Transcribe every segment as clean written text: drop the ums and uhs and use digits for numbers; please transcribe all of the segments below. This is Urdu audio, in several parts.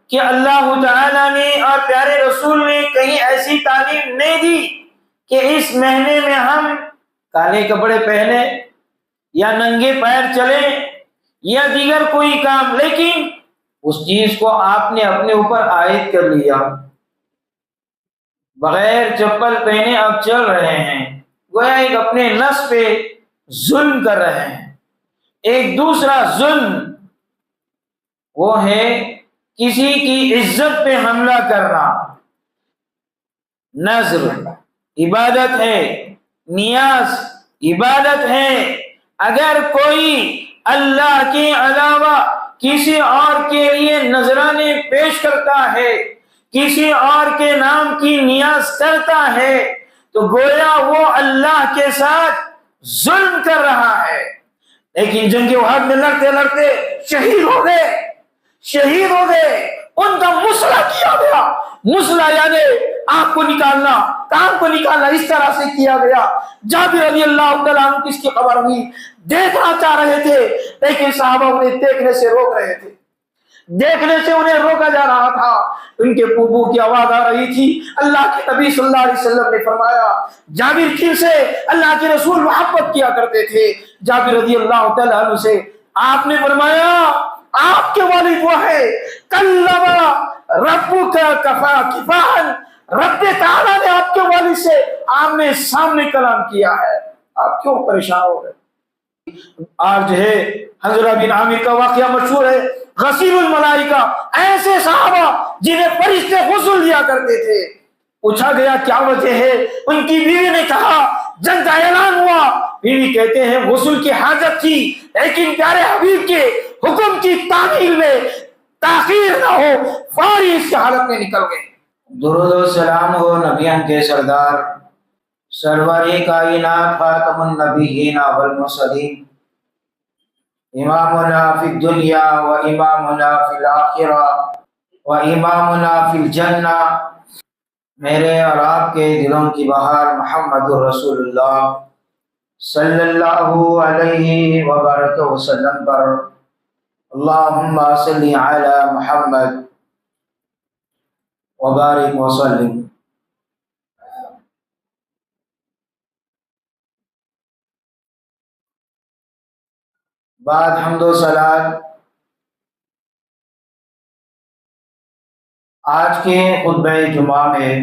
کہ اللہ تعالیٰ نے اور پیارے رسول نے کہیں ایسی تعلیم نہیں دی کہ اس مہینے میں ہم کالے کپڑے پہنے یا ننگے پیر چلیں یا دیگر کوئی کام، لیکن اس چیز کو آپ نے اپنے اوپر عائد کر لیا، بغیر چپل پہنے آپ چل رہے ہیں، گویا ایک اپنے نفس پہ ظلم کر رہے ہیں۔ ایک دوسرا ظلم وہ ہے کسی کی عزت پہ حملہ کرنا۔ نذر عبادت ہے، نیاز عبادت ہے، اگر کوئی اللہ کے علاوہ کسی اور کے لیے نذرانے پیش کرتا ہے، کسی اور کے نام کی نیاز کرتا ہے، تو گویا وہ اللہ کے ساتھ ظلم کر رہا ہے۔ لیکن جنگ احد میں لڑتے لڑتے شہید ہو گئے، ان کا مسئلہ کیا گیا، مسئلہ یعنی آنکھ کو نکالنا، کان کو نکالنا، اس طرح سے کیا گیا۔ جابر رضی اللہ تعالیٰ عنہ کس کی خبر ہوئی، دیکھنا چاہ رہے تھے، لیکن صحابہ انہیں دیکھنے سے روک رہے تھے، دیکھنے سے انہیں روکا جا رہا تھا۔ ان کے پھوپھو کی آواز آ رہی تھی۔ اللہ کے نبی صلی اللہ علیہ وسلم نے فرمایا، جابر کن سے اللہ کے رسول محبت کیا کرتے تھے؟ جابر رضی اللہ تعالیٰ عنہ سے۔ آپ نے فرمایا، آپ کے والد وہ ہے، کلم ربک کفاحا، رب تعالیٰ نے آپ کے والد سے آمنے سامنے کلام کیا ہے، آپ کیوں پریشان ہو گئے؟ آج ہے حنظلہ بن عامر کا واقعہ مشہور ہے، غسیل الملائکہ، ایسے صحابہ جنہیں فرشتے غسل دیا کرتے تھے۔ پوچھا گیا کیا وجہ ہے؟ ان کی بیوی نے کہا جنگ کا اعلان ہوا، بیوی کہتے ہیں غسل کی حاجت تھی، لیکن پیارے حبیب کے حکم کی تعمیل میں تاخیر نہ ہو، فوری اس کی حالت میں نکل گئے۔ درود و سلام ہو نبیان کے سردار، سرور کائنات، خاتم النبیین والمرسلین، امامنا فی الدنیا و امامنا فی الآخرہ و امامنا فی الجنہ۔ میرے اور آپ کے دلوں کی بہار محمد رسول اللہ صلی اللہ علیہ وبارک وسلم پر اللہم صلی علی محمد وبارک وسلم۔ بعد حمد و صلات، آج کے خطبہ جمعہ میں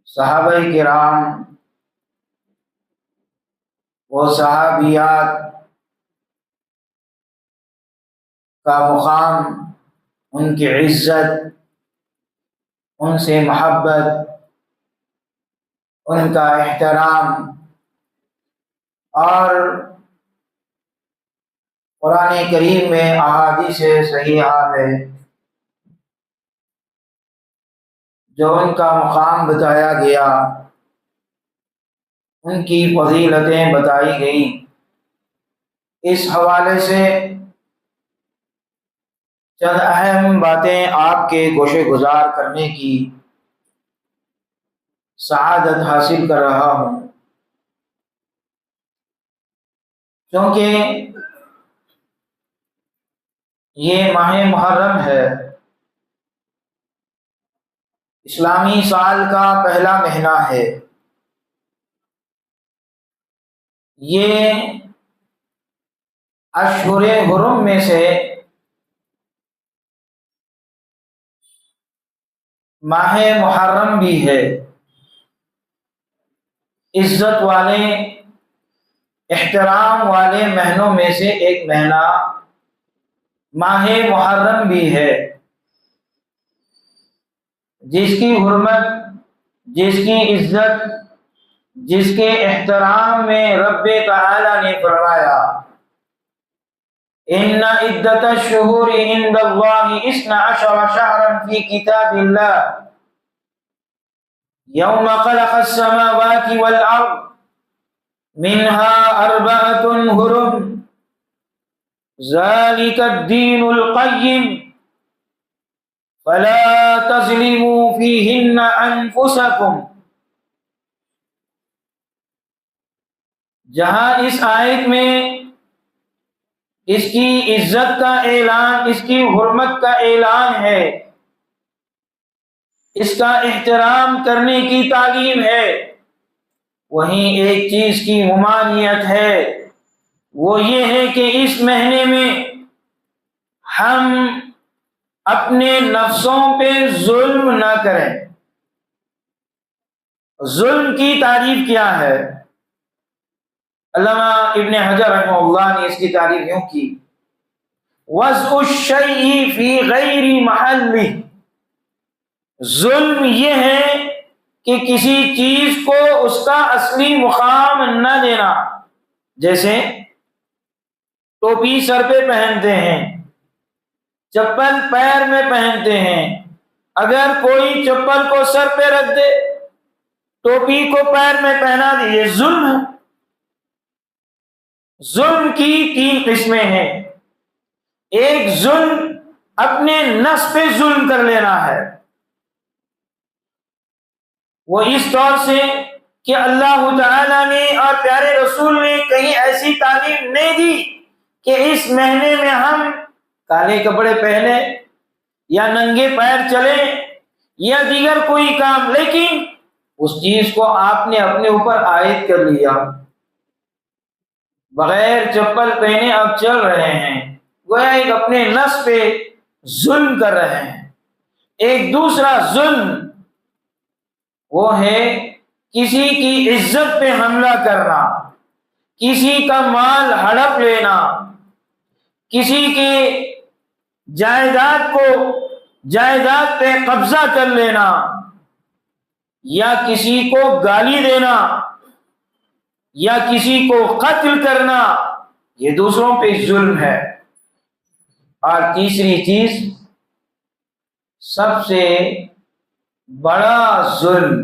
صحابہ کرام و صحابیات کا مقام، ان کی عزت، ان سے محبت، ان کا احترام، اور قرآن کریم میں احادیث صحیحہ میں جو ان کا مقام بتایا گیا، ان کی فضیلتیں بتائی گئیں، اس حوالے سے چند اہم باتیں آپ کے گوشے گزار کرنے کی سعادت حاصل کر رہا ہوں، کیونکہ یہ ماہ محرم ہے، اسلامی سال کا پہلا مہینہ ہے۔ یہ اشہر حرم میں سے ماہ محرم بھی ہے، عزت والے، احترام والے مہینوں میں سے ایک مہینہ ماہ محرم بھی ہے، جس کی حرمت، جس کی عزت، جس کے احترام میں رب تعالی نے فرمایا ان عدت الشہور عند اللہ 12 شہرا فی کتاب اللہ یوم خلق السماوات والارض منها 4 حرم ذلك الدین القیم فلا تظلموا فیہن انفسکم۔ جہاں اس آیت میں اس کی عزت کا اعلان، اس کی حرمت کا اعلان ہے، اس کا احترام کرنے کی تعلیم ہے، وہیں ایک چیز کی ممانعت ہے، وہ یہ ہے کہ اس مہینے میں ہم اپنے نفسوں پہ ظلم نہ کریں۔ ظلم کی تعریف کیا ہے؟ علامہ ابن حجر رحمہ اللہ نے اس کی تعریف یوں کی: وضع الشیء فی غیر محلہ، ظلم یہ ہے کہ کسی چیز کو اس کا اصلی مقام نہ دینا۔ جیسے ٹوپی سر پہ پہنتے ہیں، چپل پیر میں پہنتے ہیں، اگر کوئی چپل کو سر پہ رکھ دے، ٹوپی کو پیر میں پہنا دے، یہ ظلم ہے۔ ظلم کی 3 قسمیں ہیں۔ ایک ظلم اپنے نفس پہ ظلم کر لینا ہے، وہ اس طور سے کہ اللہ تعالی نے اور پیارے رسول نے کہیں ایسی تعلیم نہیں دی کہ اس مہینے میں ہم کالے کپڑے پہنے یا ننگے پیر چلیں یا دیگر کوئی کام، لیکن اس چیز کو آپ نے اپنے اوپر عائد کر لیا، بغیر چپل پہنے اب چل رہے ہیں، گویا ایک اپنے نفس پہ ظلم کر رہے ہیں۔ ایک دوسرا ظلم وہ ہے کسی کی عزت پہ حملہ کرنا، کسی کا مال ہڑپ لینا، کسی کے جائیداد پہ قبضہ کر لینا، یا کسی کو گالی دینا، یا کسی کو قتل کرنا، یہ دوسروں پہ ظلم ہے۔ اور تیسری چیز، سب سے بڑا ظلم،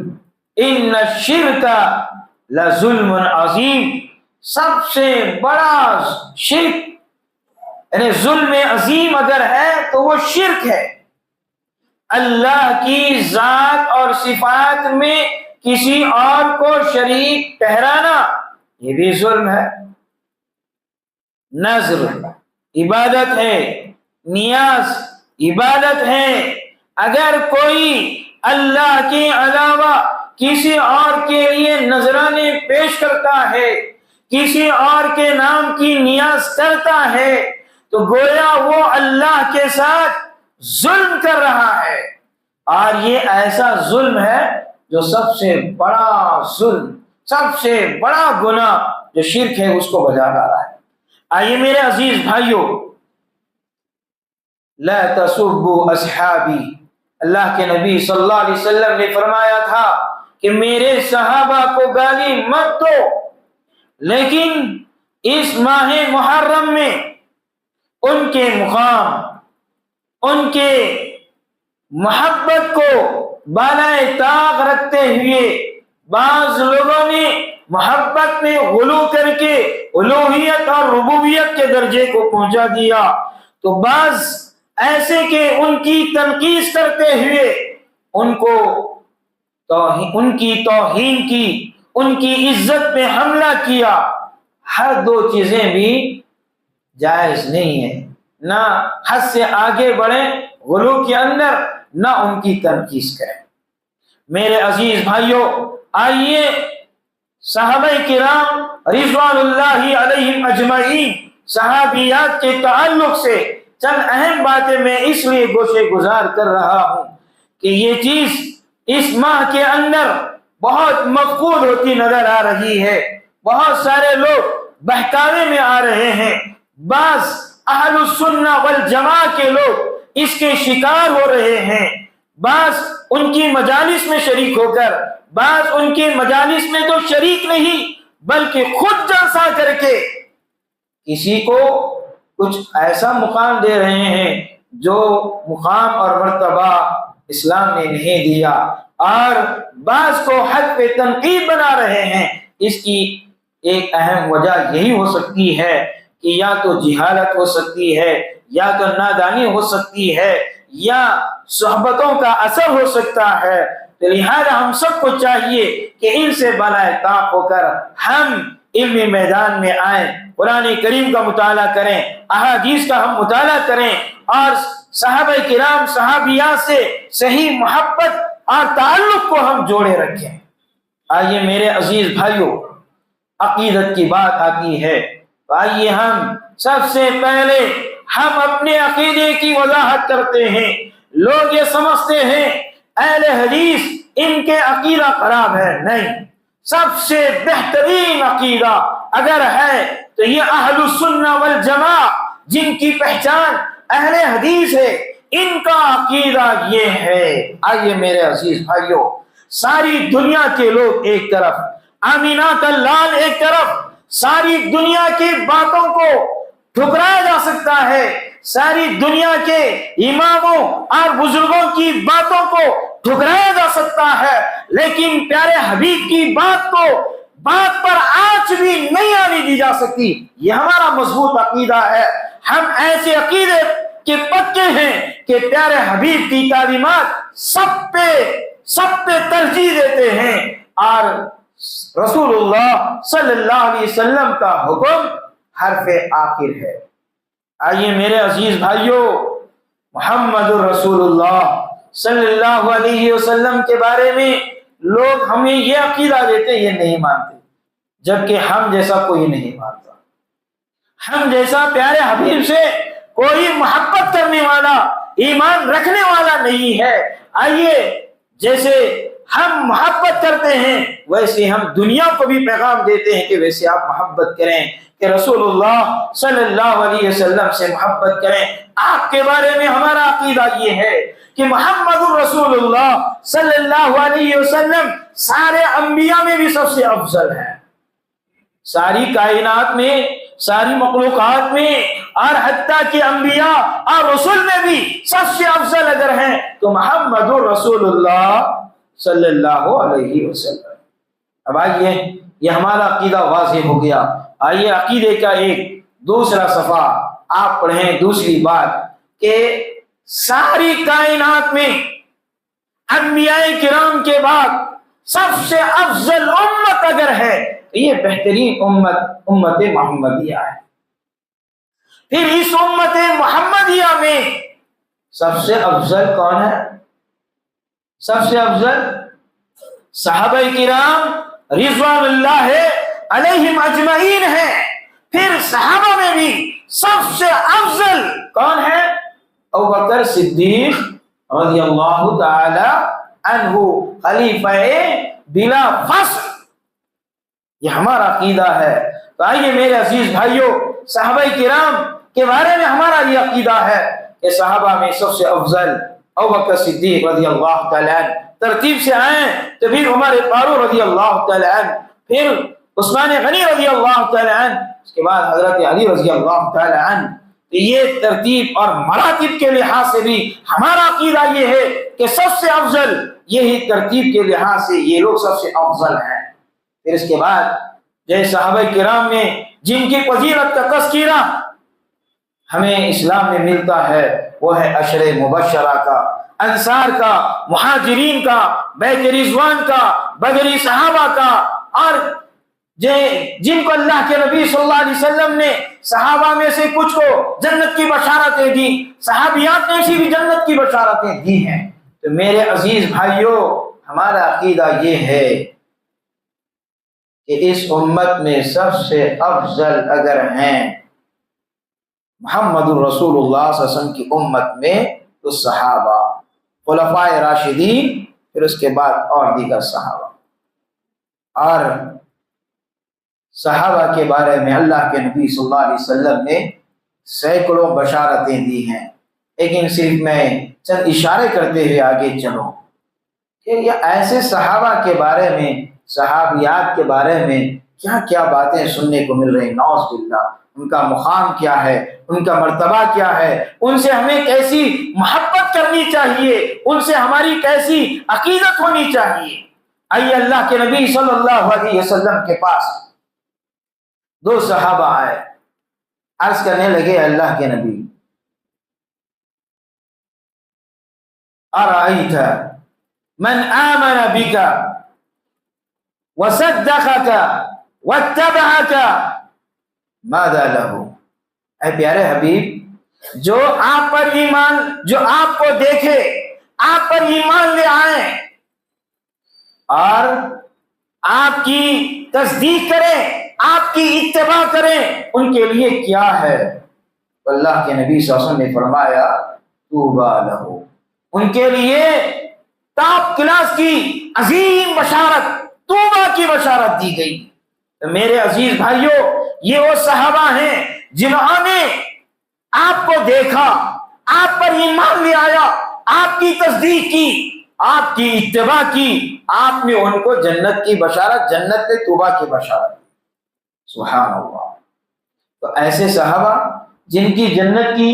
ان الشرک لظلم عظیم، سب سے بڑا شرک یعنی ظلم عظیم اگر ہے تو وہ شرک ہے۔ اللہ کی ذات اور صفات میں کسی اور کو شریک ٹھہرانا، یہ بھی ظلم ہے۔ نذر عبادت ہے، نیاز عبادت ہے، اگر کوئی اللہ کے علاوہ کسی اور کے لیے نذرانے پیش کرتا ہے، کسی اور کے نام کی نیاز کرتا ہے، تو گویا وہ اللہ کے ساتھ ظلم کر رہا ہے، اور یہ ایسا ظلم ہے جو سب سے بڑا ظلم، سب سے بڑا گناہ جو شرک ہے اس کو بجا لا رہا ہے۔ آئیے میرے عزیز بھائیوں، لا تسبوا اصحابی، اللہ کے نبی صلی اللہ علیہ وسلم نے فرمایا تھا کہ میرے صحابہ کو گالی مت دو، لیکن اس ماہ محرم میں ان کے مقام، ان کے محبت کو بالائے طاق رکھتے ہوئے بعض لوگوں نے محبت میں غلو کر کے الوہیت اور ربوبیت کے درجے کو پہنچا دیا، تو بعض ایسے کہ ان کی تنقید کرتے ہوئے ان کی توہین کی، ان کی عزت پہ حملہ کیا۔ ہر دو چیزیں بھی جائز نہیں ہے، نہ حد سے آگے بڑھیں غلو کے اندر، نہ ان کی تنقید کریں۔ میرے عزیز بھائیوں، آئیے صحابہ کرام رضوان اللہ علیہم اجمعین، صحابیات کے تعلق سے چند اہم باتیں میں اس لیے گوشے گزار کر رہا ہوں کہ یہ چیز اس ماہ کے اندر بہت مفقود ہوتی نظر آ رہی ہے۔ بہت سارے لوگ بہکاوے میں آ رہے ہیں، بعض اہل السنہ والجماعہ کے لوگ اس کے شکار ہو رہے ہیں، بعض ان کی مجالس میں شریک ہو کر، بعض ان کے مجالس میں تو شریک نہیں بلکہ خود جلسہ کر کے کسی کو کچھ ایسا مقام دے رہے ہیں جو مقام اور مرتبہ اسلام نے نہیں دیا، اور بعض کو حق پہ تنقید بنا رہے ہیں۔ اس کی ایک اہم وجہ یہی ہو سکتی ہے کہ یا تو جہالت ہو سکتی ہے، یا تو نادانی ہو سکتی ہے، یا صحبتوں کا اثر ہو سکتا ہے۔ تو لہذا ہم سب کو چاہیے کہ ان سے بالائے طاق ہو کر ہم علمی میدان میں آئیں، قرآن کریم کا مطالعہ کریں، احادیث کا ہم مطالعہ کریں اور صحابہ کرام صحابیات سے صحیح محبت اور تعلق کو ہم جوڑے رکھیں۔ آئیے میرے عزیز بھائیوں، عقیدت کی بات آتی ہے تو آئیے ہم سب سے پہلے ہم اپنے عقیدے کی وضاحت کرتے ہیں۔ لوگ یہ سمجھتے ہیں اہل حدیث ان کے عقیدہ خراب ہے، نہیں، سب سے بہترین عقیدہ اگر ہے تو یہ اہل السنہ والجماع جن کی پہچان اہل حدیث ہے، ان کا عقیدہ یہ ہے۔ آئیے میرے عزیز بھائیوں، ساری دنیا کے لوگ ایک طرف، امینات اللہ ایک طرف، ساری دنیا کی باتوں کو ٹھکرایا جا سکتا ہے، ساری دنیا کے اماموں اور بزرگوں کی باتوں کو ٹھکرایا جا سکتا ہے، لیکن پیارے حبیب کی بات پر آنچ بھی نہیں آنے دی جا سکتی۔ یہ ہمارا مضبوط عقیدہ ہے۔ ہم ایسے عقیدے کے پکے ہیں کہ پیارے حبیب کی تعلیمات سب پہ ترجیح دیتے ہیں اور رسول اللہ صلی اللہ علیہ وسلم کا حکم حرف آخر ہے۔ آئیے میرے عزیز بھائیوں، محمد الرسول اللہ صلی اللہ علیہ وسلم کے بارے میں لوگ ہمیں یہ عقیدہ دیتے، یہ نہیں مانتے، جبکہ ہم جیسا کوئی نہیں مانتا۔ ہم جیسا پیارے حبیب سے کوئی محبت کرنے والا، ایمان رکھنے والا نہیں ہے۔ آئیے جیسے ہم محبت کرتے ہیں ویسے ہم دنیا کو بھی پیغام دیتے ہیں کہ ویسے آپ محبت کریں، کہ رسول اللہ صلی اللہ علیہ وسلم سے محبت کریں۔ آپ کے بارے میں ہمارا عقیدہ یہ ہے کہ محمد الرسول اللہ صلی اللہ علیہ وسلم سارے انبیاء میں بھی سب سے افضل ہے، ساری کائنات میں، ساری مخلوقات میں، اور حتیٰ کہ انبیاء اور رسول میں بھی سب سے افضل اگر ہیں تو محمد الرسول اللہ صلی اللہ علیہ وسلم۔ اب آئیے یہ ہمارا عقیدہ واضح ہو گیا۔ آئیے عقیدے کا ایک دوسرا صفحہ آپ پڑھیں، دوسری بات کہ ساری کائنات میں انبیاء کرام کے بعد سب سے افضل امت اگر ہے تو یہ بہترین امت محمدیہ ہے۔ پھر اس امت محمدیہ میں سب سے افضل کون ہے؟ سب سے افضل صحابہ کرام رضوان اللہ علیہم اجمعین ہے۔ پھر صحابہ میں بھی سب سے افضل کون ہے؟ ابوبکر صدیق رضی اللہ تعالی عنہ، خلیفہ بلا فصل۔ یہ ہمارا عقیدہ ہے۔ تو آئیے میرے عزیز بھائیوں، صحابہ کرام کے بارے میں ہمارا یہ عقیدہ ہے کہ صحابہ میں سب سے افضل ابوبکر صدیق رضی اللہ تعالی عنہ، ترتیب سے آئیں تو پھر عمر فاروق رضی اللہ تعالی عنہ، پھر عثمان غنی رضی اللہ تعالی عنہ، اس کے بعد حضرت علی رضی اللہ تعالی عنہ۔ تو یہ ترتیب اور مراتب کے لحاظ سے بھی ہمارا عقیدہ یہ ہے کہ سب سے افضل، یہی ترتیب کے لحاظ سے یہ لوگ سب سے افضل ہیں۔ پھر اس کے بعد جو صحابہ کرام میں جن کی فضیلت کا تذکرہ ہمیں اسلام میں ملتا ہے وہ ہے عشر مبشرہ کا، انصار کا، مہاجرین کا، بیت رضوان کا، بدری صحابہ کا، اور جن کو اللہ کے نبی صلی اللہ علیہ وسلم نے صحابہ میں سے کچھ کو جنت کی بشارتیں دی، صحابیات نے اسی بھی جنت کی بشارتیں دی ہیں۔ تو میرے عزیز بھائیوں، ہمارا عقیدہ یہ ہے کہ اس امت میں سب سے افضل اگر ہیں محمد الرسول اللہ صلی اللہ علیہ وسلم کی امت میں تو صحابہ، خلفائے راشدین، پھر اس کے بعد اور دیگر صحابہ۔ اور صحابہ کے بارے میں اللہ کے نبی صلی اللہ علیہ وسلم نے سینکڑوں بشارتیں دی ہیں، لیکن صرف میں چند اشارے کرتے ہوئے آگے چلوں کہ یہ ایسے صحابہ کے بارے میں، صحابیات کے بارے میں کیا کیا باتیں سننے کو مل رہی، نعوذ باللہ۔ ان کا مقام کیا ہے، ان کا مرتبہ کیا ہے، ان سے ہمیں کیسی محبت کرنی چاہیے، ان سے ہماری کیسی عقیدت ہونی چاہیے۔ آئیے اللہ کے نبی صلی اللہ علیہ وسلم کے پاس دو صحابہ آئے، عرض کرنے لگے اللہ کے نبی، ارأیت من آمن بک وصدقک واتبعك ماذا له. اے پیارے حبیب، جو آپ پر ایمان، جو آپ کو دیکھے، آپ پر ایمان لے آئیں اور آپ کی تصدیق کریں، آپ کی اتباع کریں، ان کے لیے کیا ہے؟ اللہ کے نبی صلی اللہ علیہ وسلم نے فرمایا طوبی لہ، ان کے لیے ٹاپ کلاس کی عظیم بشارت، طوبیٰ کی بشارت دی گئی. تو میرے عزیز بھائیوں، یہ وہ صحابہ ہیں جنہوں نے آپ کو دیکھا، آپ پر ایمان لے آیا، آپ کی تصدیق کی، آپ کی اتباع کی، آپ نے ان کو جنت کی بشارت، جنت میں طوبیٰ کی بشارت دی. سبحان اللہ. تو ایسے صحابہ جن کی جنت کی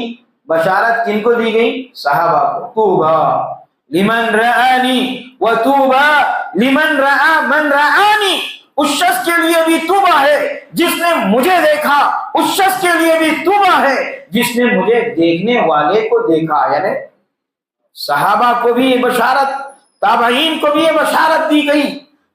بشارت کن کو دی گئی؟ صحابہ کو. طوبیٰ لمن رآنی وطوبیٰ لمن رآ من رآنی، اس شخص کے لیے بھی طوبیٰ ہے جس نے مجھے دیکھا، اس شخص کے لیے بھی طوبیٰ ہے جس نے مجھے دیکھنے والے کو دیکھا. یعنی صحابہ کو بھی یہ بشارت، تابعین کو بھی یہ بشارت دی گئی.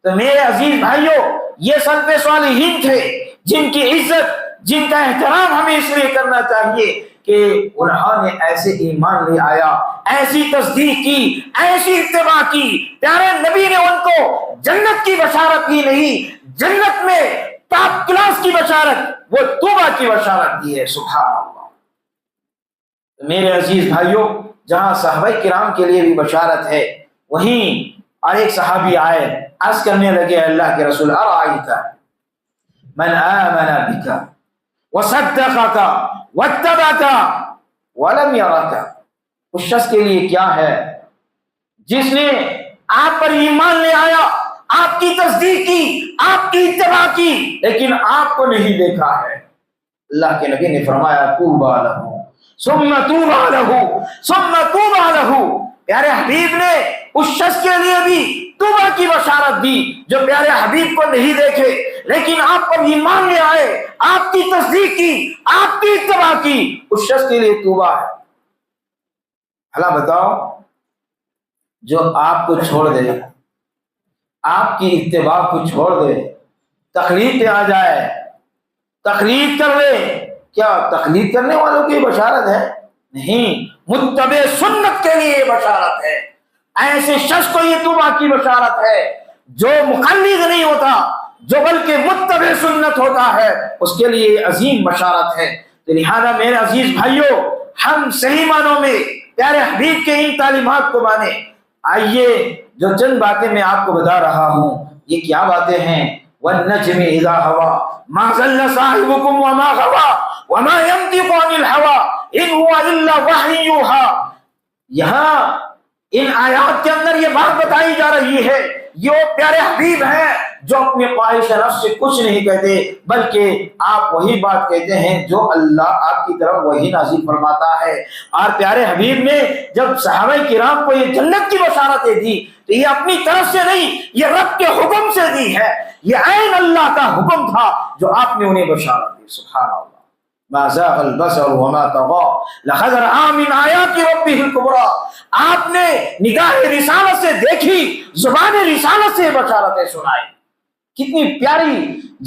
تو میرے عزیز بھائیوں، یہ سلف صالحین تھے جن کی عزت، جن کا احترام ہمیں اس لیے کرنا چاہیے کہ انہوں نے ایسے ایمان لے آیا، ایسی تصدیق کی، ایسی اتباع کی. پیارے نبی نے ان کو جنت کی بشارت دی نہیں، جنت میں ٹاپ کلاس کی بشارت، وہ طوبیٰ کی بشارت دی ہے. سبحان اللہ. میرے عزیز بھائیوں، جہاں صحابہ کرام کے لیے بھی بشارت ہے، وہیں اور ایک صحابی آئے، عرض کرنے لگے اللہ کے رسول ارائیت من آمن بک وصدقک واتبعک ولم یرک. اس شخص کے لیے کیا ہے جس نے آپ پر ایمان لے آیا، آپ کی تصدیق کی، آپ کی اتباع کی، لیکن آپ کو نہیں دیکھا ہے. اللہ کے نبی نے فرمایا طوبی لہ ثم طوبی لہ ثم طوبی لہ. پیارے حبیب نے اس شخص کے لیے بھی طوبیٰ کی بشارت دی جو پیارے حبیب کو نہیں دیکھے لیکن آپ پر ایمان لے آئے، آپ کی تصدیق کی، آپ کی اتباع کی. اس شخص کے لیے طوبیٰ ہے. بھلا بتاؤ، جو آپ کو چھوڑ دے، آپ کی اتباع کو چھوڑ دے، تقلید پہ آ جائے، تقلید کر لے، کیا تقلید کرنے والوں کی بشارت ہے؟ نہیں، متبع سنت کے لیے بشارت ہے. ایسے شخص کو یہ طوبیٰ کی بشارت ہے جو مقلد نہیں ہوتا، جو بلکہ متبع سنت ہوتا ہے، اس کے لیے عظیم بشارت ہے. لہذا میرے عزیز بھائیوں، ہم صحیح معنوں میں پیارے حبیب کے ان تعلیمات کو مانیں. آئیے جو چند باتیں میں آپ کو بتا رہا ہوں، یہ کیا باتیں ہیں؟ والنجم اذا ہوا ما ضل صاحبكم وما غوا وما ينطق عن الهوى ان هو الا وحی یوحی. یہاں ان آیات کے اندر یہ بات بتائی جا رہی ہے، یہ پیارے حبیب ہیں جو اپنے خواہش نفس سے کچھ نہیں کہتے، بلکہ آپ وہی بات کہتے ہیں جو اللہ آپ کی طرف وہی نازل فرماتا ہے. اور پیارے حبیب نے جب صحابہ کرام کو یہ جنت کی بشارتیں دی تو یہ اپنی طرف سے نہیں، یہ رب کے حکم سے دی ہے. یہ عین اللہ کا حکم تھا جو آپ نے انہیں بشارت دی. سبحان اللہ. ما زاغ البصر وما طغى لقد رأى من آیات ربه الکبریٰ. آپ نے نگاہ رسالت سے دیکھی، زبان رسالت سے بشارتیں سنائی. کتنی پیاری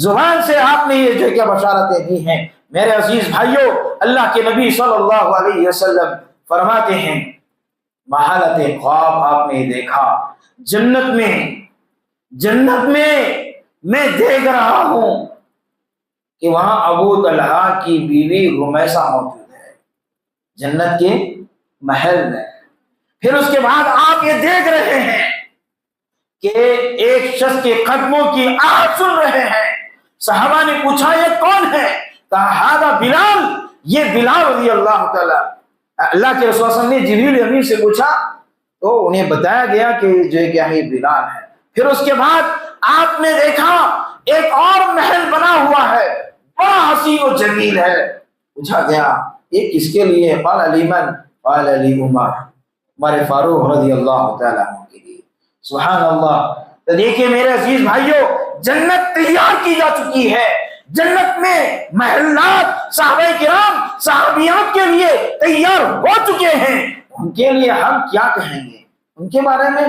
زبان سے آپ نے یہ جو کیا بشارتیں دی ہیں. میرے عزیز بھائیوں، اللہ کے نبی صلی اللہ علیہ وسلم فرماتے ہیں محالت خواب آپ نے دیکھا، جنت میں میں دیکھ رہا ہوں کہ وہاں ابو طلحہ کی بیوی رمیسہ موجود ہے جنت کے محل میں. پھر اس کے بعد آپ یہ دیکھ رہے ہیں کہ ایک شخص کے قدموں کی آہٹ سن رہے ہیں. صحابہ نے پوچھا یہ کون ہے؟ کہا ہذا بلال، یہ بلال رضی اللہ تعالی. اللہ کے رسول صلی اللہ علیہ وسلم نے جبریل امین سے پوچھا تو انہیں بتایا گیا کہ جو کیا ہے بلال ہے. پھر اس کے بعد آپ نے دیکھا ایک اور محل بنا ہوا ہے، بڑا حسین و جمیل ہے. پوچھا گیا یہ کس کے لیے؟ قال علی من؟ قال علی عمر فاروق رضی اللہ تعالیٰ عنہ کے لیے. سبحان اللہ. تو دیکھیں میرے عزیز بھائیوں، جنت تیار کی جا چکی ہے. جنت میں محلات صحابہ کرام صحابیات کے لیے تیار ہو چکے ہیں. ان کے لیے ہم کیا کہیں گے؟ ان کے بارے میں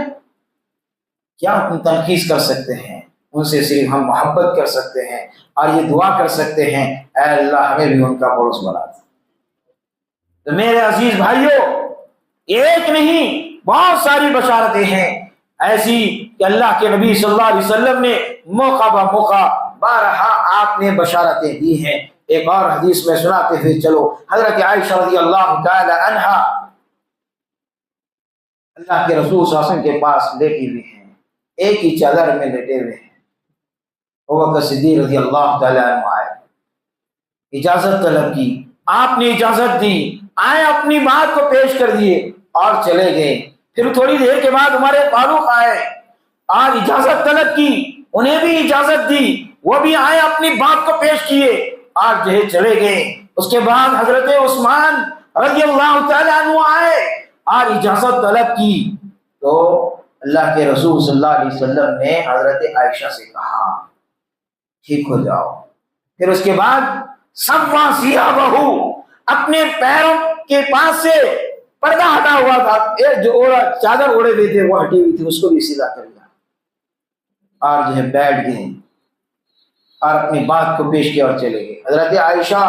کیا تنقید کر سکتے ہیں؟ ان سے صرف ہم محبت کر سکتے ہیں اور یہ دعا کر سکتے ہیں اے اللہ ہمیں بھی ان کا پڑوس بنا دے۔ تو میرے عزیز بھائیوں، ایک نہیں بہت ساری بشارتیں ہیں ایسی کہ اللہ کے نبی صلی اللہ علیہ وسلم نے موقع بہ موقع بارہا آپ نے بشارتیں دی ہیں۔ ایک اور حدیث میں سناتے ہوئے چلو، حضرت عائشہ رضی اللہ تعالی عنہا اللہ کے رسول صلی اللہ علیہ وسلم کے پاس لیٹی ہوئی ہیں، ایک ہی چادر میں لیٹے ہوئے ہیں۔ ابوبکر صدیق رضی اللہ تعالی عنہ آئے، اجازت طلب کی، آپ نے اجازت دی، آئے اپنی بات کو پیش کر دیے اور چلے گئے۔ پھر تھوڑی دیر کے بعد عمر فاروق آئے اور اجازت طلب کی، انہیں بھی اجازت دی، وہ بھی آئے اپنی بات کو پیش کیے اور جو ہے چلے گئے۔ اس کے بعد حضرت عثمان رضی اللہ تعالیٰ عنہ آئے اور اجازت طلب کی، تو اللہ کے رسول صلی اللہ علیہ وسلم نے حضرت عائشہ سے کہا ٹھیک ہو جاؤ۔ پھر اس کے بعد سوا سیاہ بہو، اپنے پیروں کے پاس سے پردہ ہٹا ہوا تھا، ایک جو چادر اوڑے ہوئے تھے وہ ہٹی ہوئی تھی، اس کو بھی سیدھا کر دیا اور جو ہے بیٹھ گئے اور اپنی بات کو پیش کیا اور چلے گئے۔ حضرت عائشہ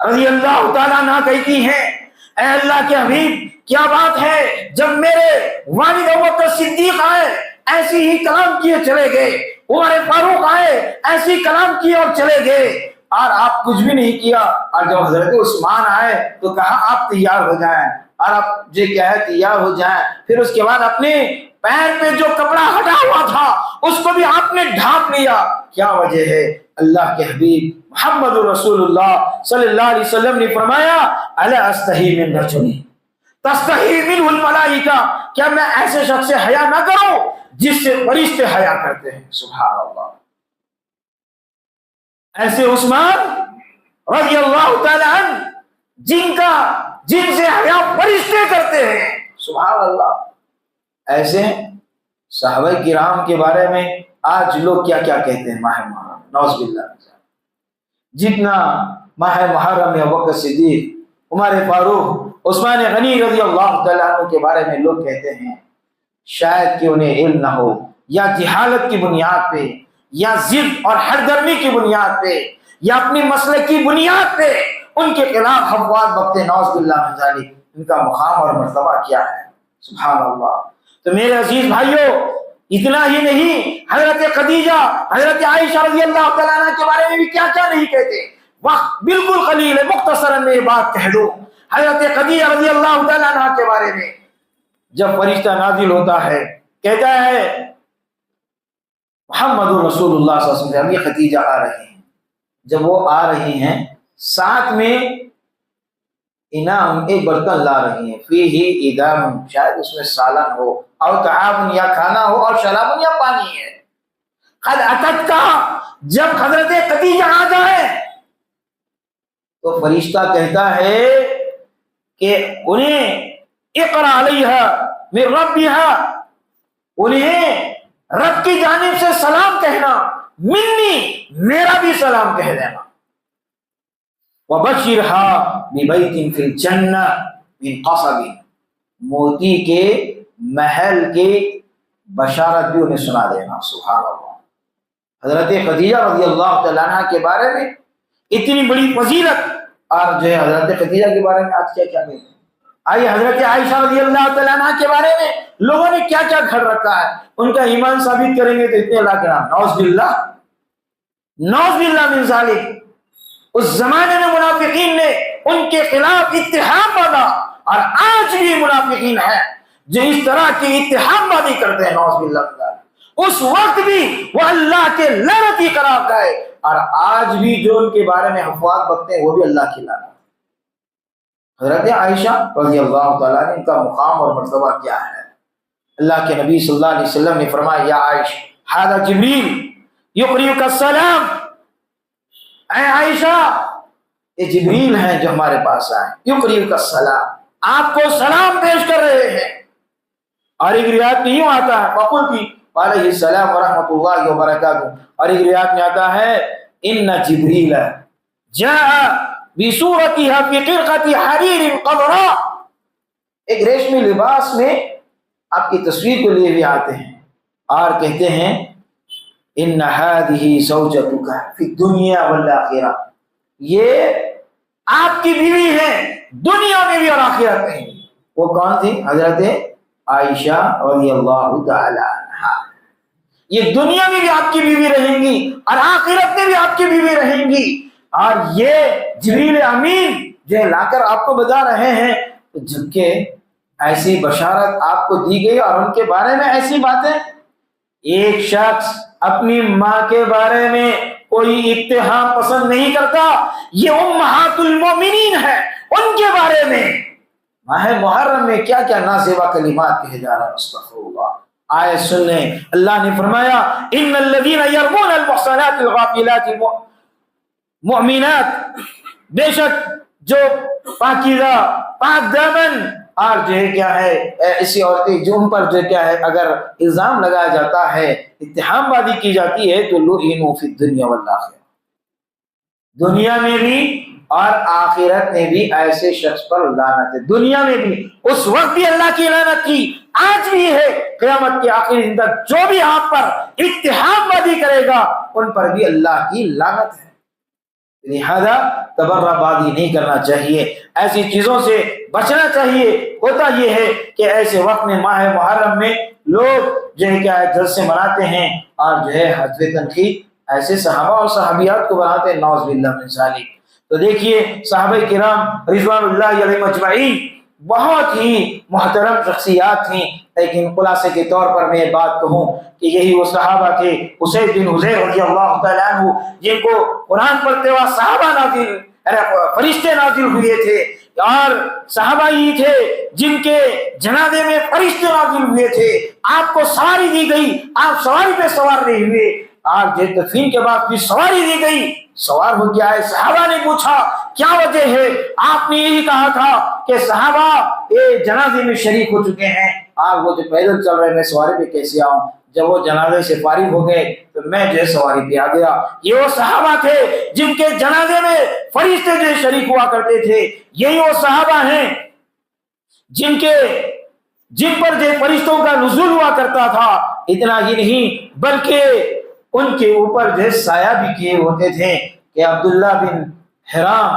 رضی اللہ تعالیٰ عنہ کہتی ہیں اے اللہ کے حبیب کیا بات ہے، جب میرے والد ابوبکر صدیق آئے ایسی ہی کلام کیے چلے گئے، عمر فاروق آئے ایسی کلام کیے اور چلے گئے، اور آپ کچھ بھی نہیں کیا۔ اور جب حضرت عثمان آئے تو کہا آپ تیار ہو جائیں، اور آپ جو کیا ہے تیار ہو جائیں۔ پھر اس کے بعد اپنے پیر پہ جو کپڑا ہٹا ہوا تھا اس کو بھی آپ نے ڈھانپ لیا۔ کیا وجہ ہے؟ اللہ کے حبیب محمد رسول اللہ صلی اللہ علیہ وسلم نے فرمایا الا استحی من رجل تستحی منہ الملائکہ، کیا میں ایسے شخص سے حیا نہ کروں جس سے فرشتے حیا کرتے ہیں؟ سبحان اللہ۔ ایسے عثمان رضی اللہ تعالی عنہ جن سے حیا فرشتے کرتے ہیں، سبحان اللہ۔ ایسے صحابہ کرام کے بارے میں آج لوگ کیا کیا کہتے ہیں، ماہ محرم، نعوذ باللہ، جتنا ماہ محرم میں ابوبکر صدیق، عمر فاروق، عثمان غنی رضی اللہ تعالیٰ عنہ کے بارے میں لوگ کہتے ہیں، شاید کہ انہیں علم نہ ہو، یا جہالت کی بنیاد پہ، یا ضد اور ہردرمی کی بنیاد پہ، یا اپنی مسلک کی بنیاد پہ ان کے خلاف افواہ بکتے، نعوذ باللہ من ذالک۔ ان کا مقام اور مرتبہ کیا ہے، سبحان اللہ۔ تو میرے عزیز بھائیوں، اتنا ہی نہیں، حضرت خدیجہ، حضرت عائشہ رضی اللہ تعالیٰ عنہ کے بارے میں بھی کیا کیا نہیں کہتے۔ وقت بالکل قلیل ہے، مختصراً میں یہ بات کہہ دوں۔ حضرت خدیجہ رضی اللہ تعالیٰ عنہ کے بارے میں جب فرشتہ نازل ہوتا ہے، کہتا ہے محمد رسول اللہ صلی اللہ علیہ وسلم، یہ خدیجہ آ رہی ہیں۔ جب وہ آ رہی ہیں، ساتھ میں انعام ایک برتن لا رہی ہیں، فیہ ادام، شاید اس میں سالن ہو، اور طعام یا کھانا ہو، اور شراب یا پانی ہے۔ قد اتت کا، جب حضرت خدیجہ آ جائے تو فرشتہ کہتا ہے کہ انہیں اقرا علیہا من ربہا، انہیں رب کی جانب سے سلام کہنا، منی، میرا بھی سلام کہہ دینا، وَبَشِّرْهَا بِبَيْتٍ فِي الْجَنَّةِ مِنْ قَصَبٍ، موتی کے محل کی بشارت بھی انہیں سنا دینا، سبحان اللہ۔ حضرت خدیجہ رضی اللہ تعالیٰ عنہ کے بارے میں اتنی بڑی فضیلت، اور جو ہے حضرت خدیجہ کے بارے میں آج کیا کیا کہتے ہیں۔ آئیے حضرت عائشہ رضی اللہ تعالیٰ عنہ کے بارے میں لوگوں نے کیا کیا گھڑ رکھا ہے، ان کا ایمان ثابت کریں گے تو اتنے اللہ کے نام، نعوذ باللہ، نعوذ باللہ من ذالک۔ اس زمانے میں منافقین نے ان کے خلاف اتحاد باندھا، اور آج بھی منافقین ہیں جو اس طرح کی اتحاد بازی کرتے ہیں، نعوذ باللہ من ذالک۔ اس وقت بھی وہ اللہ کے لعنتی قرار گئے، اور آج بھی جو ان کے بارے میں افواہ بکتے ہیں وہ بھی اللہ کی لعنت۔ حضرت عائشہ رضی اللہ تعالیٰ عنہ، ان کا مقام اور مرتبہ کیا ہے۔ اللہ کے نبی صلی اللہ علیہ وسلم نے فرمایا یا عائشہ ھذا جبریل یقریک السلام، اے عائشہ یہ جبریل ہیں جو ہمارے پاس آئے، یقریک السلام، آپ کو سلام پیش کر رہے ہیں۔ اور ایک روایت میں یوں آتا ہے فقلت علیہ السلام ورحمۃ اللہ وبرکاتہ، اور ایک روایت میں آتا ہے ان جبریل جاء بصورتها في قرقة حرير قذراء، ایک ریشمی لباس میں آپ کی تصویر کو لیے بھی آتے ہیں اور کہتے ہیں ان هذه زوجتك فی الدنیا والآخرہ، یہ آپ کی بیوی ہے دنیا میں بھی اور آخرت میں بھی۔ وہ کون تھی؟ حضرت عائشہ رضی اللہ تعالی عنہا۔ یہ دنیا میں بھی آپ کی بیوی رہیں گی اور آخرت میں بھی آپ کی بیوی رہیں گی۔ اور یہ جبریل امین جو لا کر آپ کو بتا رہے ہیں، جبکہ ایسی بشارت آپ کو دی گئی اور ان کے بارے میں ایسی باتیں۔ ایک شخص اپنی ماں کے بارے میں کوئی اتہام پسند نہیں کرتا، یہ امہات المومنین ہے، ان کے بارے میں ماہ محرم میں کیا کیا نازیبا کلمات کہے جا رہا ہے۔ استغفر اللہ۔ آیت سننے، اللہ نے فرمایا ان الذین یرمون المحصنات الغافلات المؤمنات، بے شک جو پاکیزہ پاک دامن اور جو ہے کیا ہے ایسی عورتیں جو ان پر جو کیا ہے اگر الزام لگایا جاتا ہے، اتہام بازی کی جاتی ہے، تو لعنوا فی الدنیا والآخرہ، دنیا میں بھی اور آخرت میں بھی ایسے شخص پر لعنت ہے۔ دنیا میں بھی اس وقت بھی اللہ کی لعنت تھی، آج بھی ہے، قیامت کے آخری دن تک جو بھی آپ پر اتہام بازی کرے گا ان پر بھی اللہ کی لعنت ہے۔ لہذا تبرہ بازی نہیں کرنا چاہیے، ایسی چیزوں سے بچنا چاہیے۔ ہوتا یہ ہے کہ ایسے وقت میں ماہ محرم میں لوگ جو ہے کیا ہے جلسے مناتے ہیں اور جو ہے حذف تنقید ایسے صحابہ اور صحابیات کو بناتے ہیں، نعوذ باللہ من ذالک۔ تو دیکھیے صحابہ کرام رضوان اللہ علیہم اجمعین بہت ہی محترم شخصیات تھیں، لیکن خلاصے کے طور پر میں بات کہوں کہ یہی وہ صحابہ تھے، اسید بن حضیر رضی اللہ تعالیٰ عنہ، جن کو قرآن پڑھتے وقت صحابہ نازل فرشتے نازل ہوئے تھے، اور صحابہ ہی تھے جن کے جنازے میں فرشتے نازل ہوئے تھے، آپ کو سواری دی گئی، آپ سواری پہ سوار نہیں ہوئے، اور دفین کے بعد بھی سواری دی گئی، سوار ہو کے آئے۔ صحابہ نے پوچھا کیا وجہ ہے؟ آپ نے یہی کہا تھا کہ صحابہ یہ جنازے میں شریک ہو چکے ہیں، آپ وہ جو پیدل چل رہے، میں سواری پہ کیسے آؤں؟ جب وہ جنازے سے فارغ ہو گئے تو میں جو سواری پہ آ گیا۔ یہ وہ صحابہ تھے جن کے جنازے میں فرشتے جو شریک ہوا کرتے تھے، یہی وہ صحابہ ہیں جن پر جو فرشتوں کا نزول ہوا کرتا تھا۔ اتنا ہی نہیں بلکہ ان کے اوپر جو سایہ بھی کیے ہوتے تھے، کہ عبداللہ بن حرام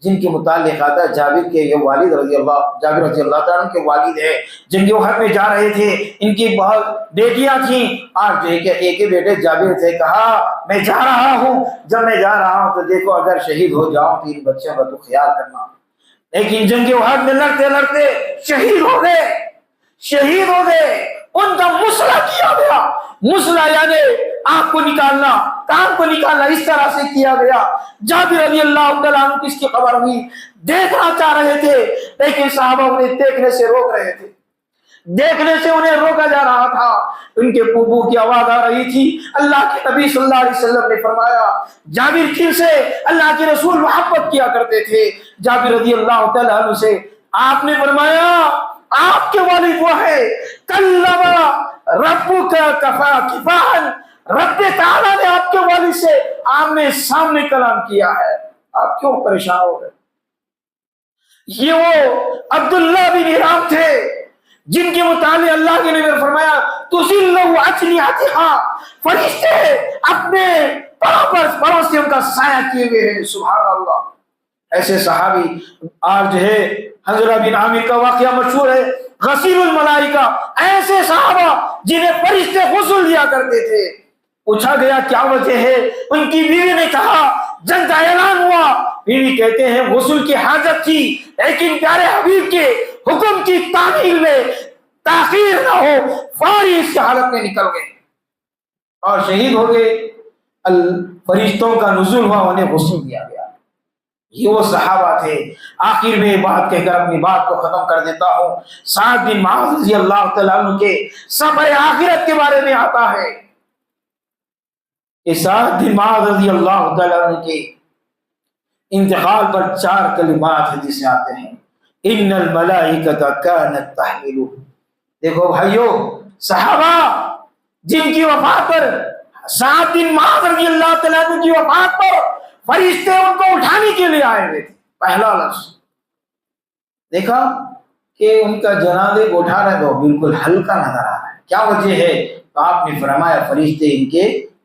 جن کے متعلق آتا ہے جابر کے یہ والد جابر رضی اللہ تعالیٰ عنہ کے والد ہے، جنگ احد میں جا رہے تھے، ان کی بہت بیٹیاں تھیں، اور جو ہے کہ ایک ہی بیٹے جابر تھے، کہا میں جا رہا ہوں، جب میں جا رہا ہوں تو دیکھو اگر شہید ہو جاؤں تو ان بچوں کا تو خیال کرنا۔ لیکن جنگ احد میں لڑتے لڑتے شہید ہو گئے، ان کا مسئلہ کیا گیا، مسئلہ یعنی آنکھ کو نکالنا، کان کو نکالنا، اس طرح سے کیا گیا۔ جابر رضی اللہ تعالیٰ عنہ کس کی خبر ہوئی، دیکھنا چاہ رہے تھے، لیکن صحابہ انہیں دیکھنے سے روک رہے تھے، دیکھنے سے انہیں روکا جا رہا تھا۔ ان کے پھوپھو کی آواز آ رہی تھی۔ اللہ کے نبی صلی اللہ علیہ وسلم نے فرمایا، جابر کن سے اللہ کے رسول محبت کیا کرتے تھے؟ جابر رضی اللہ تعالیٰ عنہ سے۔ آپ نے فرمایا آپ کے والد وہ ہے، کلم ربک کفا کفاحا، رب تعالیٰ نے آپ کے والد سے آمنے سامنے کلام کیا ہے، آپ کیوں پریشان ہو گئے؟ یہ وہ عبداللہ بن حرام تھے جن کے متعلق اللہ کے نبی نے فرمایا تُزِلُّ أَجْنِحَتِهَا، فرشتے اپنے پروں سے ان کا سایہ کیے ہوئے ہیں۔ سبحان اللہ۔ ایسے صحابی، اور جو ہے حنظلہ بن عامر کا واقعہ مشہور ہے، غسیل الملائکہ، ایسے صحابہ جنہیں فرشتے غسل دیا کرتے تھے۔ پوچھا گیا کیا وجہ ہے؟ ان کی بیوی نے کہا جنگ کا اعلان ہوا، بیوی کہتے ہیں غسل کی حاجت تھی، لیکن پیارے حبیب کے حکم کی تعمیل میں تاخیر نہ ہو، فوری اس کی حالت میں نکل گئے اور شہید ہو گئے۔ فرشتوں کا نزول ہوا، انہیں غسل دیا گیا۔ یہ وہ صحابہ تھے۔ آخر میں بات کہہ کر اپنی بات کو ختم کر دیتا ہوں۔ سعد بن معاذ رضی اللہ تعالیٰ عنہ کے سفر آخرت کے بارے میں آتا ہے کہ سعد بن معاذ رضی اللہ تعالیٰ عنہ کے انتقال پر 4 کلمات حدیث میں آتے ہیں، ان الملائکۃ کانت تحملہ۔ دیکھو بھائیو، صحابہ جن کی وفات پر، سعد بن معاذ رضی اللہ تعالیٰ عنہ کی وفات پر فرشتے ان کو اٹھانے کے لیے آئے ہوئے تھے۔ پہلا لفظ دیکھا کہ ان کا جنازے کو اٹھا رہے تو بالکل ہلکا نظر آ رہا ہے، کیا وجہ ہے؟ تو آپ نے فرمایا فرشتے ان کے